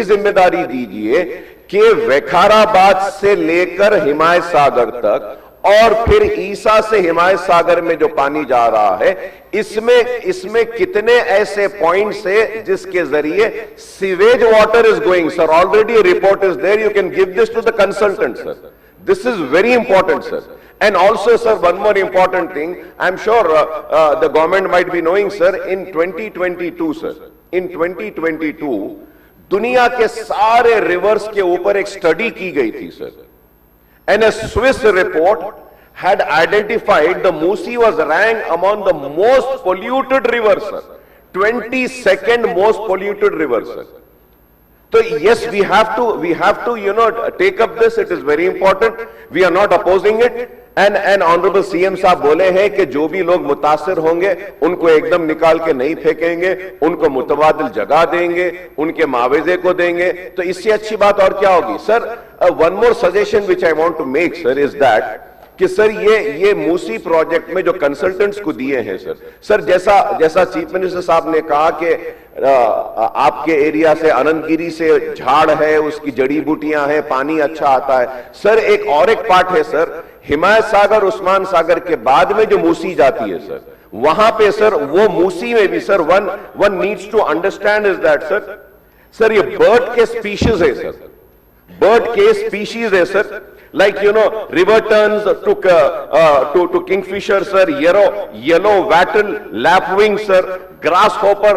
जिम्मेदारी दीजिए कि विकाराबाद से लेकर हिमायत सागर तक और फिर ईसा से हिमायत सागर में जो पानी जा रहा है, इसमें कितने ऐसे पॉइंट्स है जिसके जरिए sewage water is going. Sir, already report is there, you can give this to the consultant sir. This is very important, sir. And also, sir, one more important thing, I'm sure the government might be knowing, sir, in 2022, sir, in 2022, दुनिया के सारे reverse के ऊपर एक study की गई थी, sir. And a Swiss report had identified the Musi was ranked among the most polluted rivers, sir. 22nd most polluted river, sir. So yes, we have to, take up this. It is very important. We are not opposing it. And Honorable CM साहब बोले हैं कि जो भी लोग मुतासिर होंगे उनको एकदम निकाल के नहीं फेंकेंगे, उनको मुतबादिल जगह देंगे, उनके मुआवजे को देंगे. तो इससे अच्छी बात और क्या होगी, sir? One more suggestion which I want to make, sir, is that कि सर ये मूसी प्रोजेक्ट में जो कंसल्टेंट्स को दिए हैं, सर जैसा चीफ मिनिस्टर साहब ने कहा कि आपके एरिया से अनंतगिरी से झाड़ है, उसकी जड़ी बूटियां हैं, पानी अच्छा आता है. सर एक पार्ट है, सर, हिमायत सागर उस्मान सागर के बाद में जो मूसी जाती है, सर, वहां पे सर वो मूसी में भी, sir, one needs to understand is that, sir ये बर्ड के स्पीशीज है, सर, बर्ड के स्पीशीज है, sir. Like, river terns to kingfisher, sir, yellow wattle, lapwing, sir, grasshopper,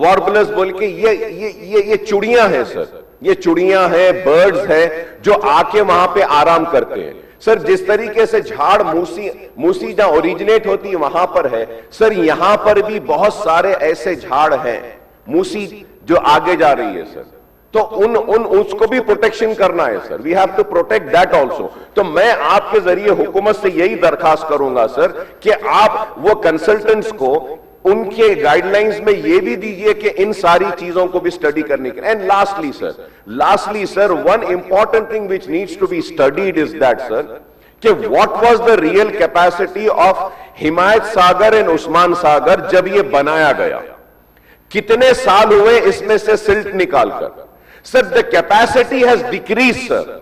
warblers बोल के ये चुड़ियां हैं, सर, ये चुड़ियां हैं, बर्ड्स हैं जो आके वहां पे आराम करते हैं. सर जिस तरीके से झाड़ मूसी जहां ओरिजिनेट होती है वहां पर है, सर यहां पर भी बहुत सारे ऐसे झाड़ हैं मूसी जो आगे जा रही है, सर. तो उसको भी प्रोटेक्शन करना है, sir. We have to protect that also. तो मैं आपके जरिए हुकूमत से यही दरखास्त करूंगा, सर, कि आप वो कंसल्टेंट्स को उनके गाइडलाइंस में ये भी दीजिए कि इन सारी चीजों को भी स्टडी करने के. And lastly sir one important thing which needs to be studied is that, sir, कि what was the real capacity of Himayat Sagar and Osman Sagar जब ये बनाया गया. कितने साल हुए इसमें से सिल्ट निकालकर. Sir, the capacity has decreased, sir.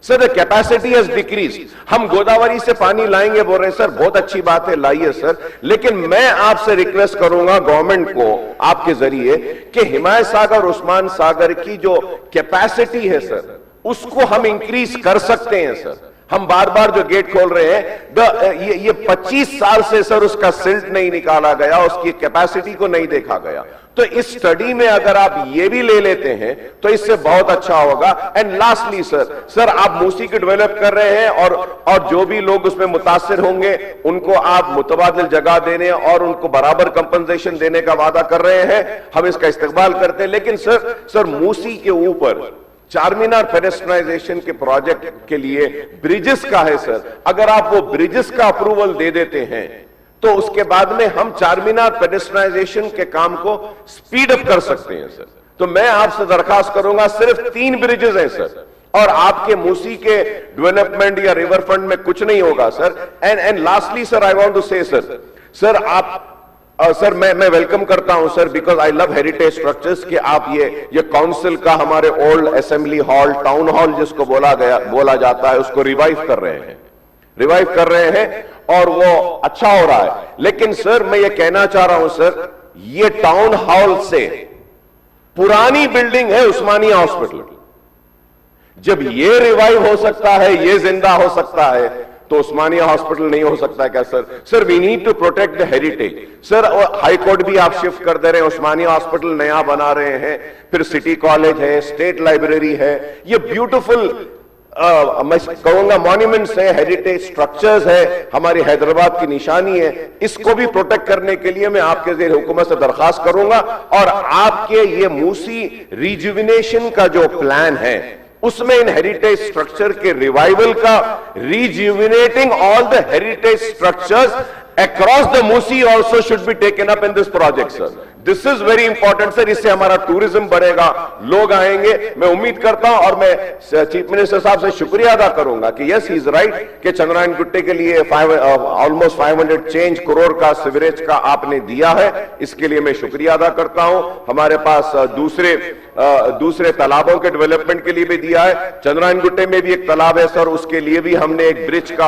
Sir, the capacity has decreased. हम गोदावरी से पानी लाएंगे बोल रहे हैं, सर, बहुत अच्छी बात है, लाइए सर. लेकिन मैं आपसे रिक्वेस्ट करूंगा गवर्नमेंट को आपके जरिए कि हिमायत सागर उस्मान सागर की जो कैपेसिटी है, सर, उसको हम इंक्रीज कर सकते हैं, सर. हम बार बार जो गेट खोल रहे हैं, ये 25 साल से, सर, उसका सिल्ट नहीं निकाला गया, उसकी कैपेसिटी को नहीं देखा गया. तो इस स्टडी में अगर आप ये भी ले लेते हैं तो इससे बहुत अच्छा होगा. एंड लास्टली सर आप मूसी को डेवलप कर रहे हैं और जो भी लोग उसमें मुतासिर होंगे उनको आप मुतबादिल जगह देने और उनको बराबर कंपनसेशन देने का वादा कर रहे हैं. हम इसका इस्तेमाल करते हैं. लेकिन सर मूसी के ऊपर चारमीनार पेडेस्ट्रियनाइजेशन के प्रोजेक्ट के लिए ब्रिजेस का है, सर. अगर आप वो ब्रिजेस का अप्रूवल दे देते हैं तो उसके बाद में हम चारमीनार पेडेस्ट्रियनाइजेशन के काम को स्पीड अप कर सकते हैं, सर. तो मैं आपसे दरखास्त करूंगा, सिर्फ 3 ब्रिजेस हैं, सर, और आपके मूसी के डेवलपमेंट या रिवर फ्रंट में कुछ नहीं होगा, sir. And lastly sir I want to say, sir आप सर मैं वेलकम करता हूं, sir, because I love heritage structures, कि आप ये काउंसिल का हमारे old assembly hall, town hall जिसको बोला जाता है, उसको रिवाइव कर रहे हैं और वो अच्छा हो रहा है. लेकिन सर मैं ये कहना चाह रहा हूं, सर, ये टाउन हॉल से पुरानी बिल्डिंग है उस्मानिया हॉस्पिटल. जब ये रिवाइव हो सकता है, ये जिंदा हो सकता है, तो उस्मानिया हॉस्पिटल नहीं हो सकता क्या, sir? Sir we need to protect the heritage. Sir high court भी आप शिफ्ट कर दे रहे हैं, उस्मानिया हॉस्पिटल नया बना रहे हैं, फिर सिटी कॉलेज है, स्टेट लाइब्रेरी है, ये ब्यूटीफुल मैं कहूंगा मॉन्यूमेंट्स है, हेरिटेज स्ट्रक्चर्स है, हमारी हैदराबाद की निशानी है. इसको भी प्रोटेक्ट करने के लिए मैं आपके ज़रिए हुकूमत से दरखास्त करूंगा. और आपके ये मूसी रिजुविनेशन का जो प्लान है उसमें इन हेरिटेज स्ट्रक्चर के रिवाइवल का, rejuvenating all the heritage structures across the Musi also should be taken up in this project, sir. This is very important sir, इससे हमारा टूरिज्म बढ़ेगा, लोग आएंगे। मैं उम्मीद करता हूं और मैं चीफ मिनिस्टर साहब से शुक्रिया अदा करूंगा कि यस ही इज राइट कि चंद्रायन गुट्टे के लिए ऑलमोस्ट 500 चेंज करोड़ का सीवरेज का आपने दिया है, इसके लिए मैं शुक्रिया अदा करता हूं। हमारे पास दूसरे तालाबों के डेवलपमेंट के लिए भी दिया है। चंद्रायन गुट्टे में भी एक तालाब है सर, उसके लिए भी हमने एक ब्रिज का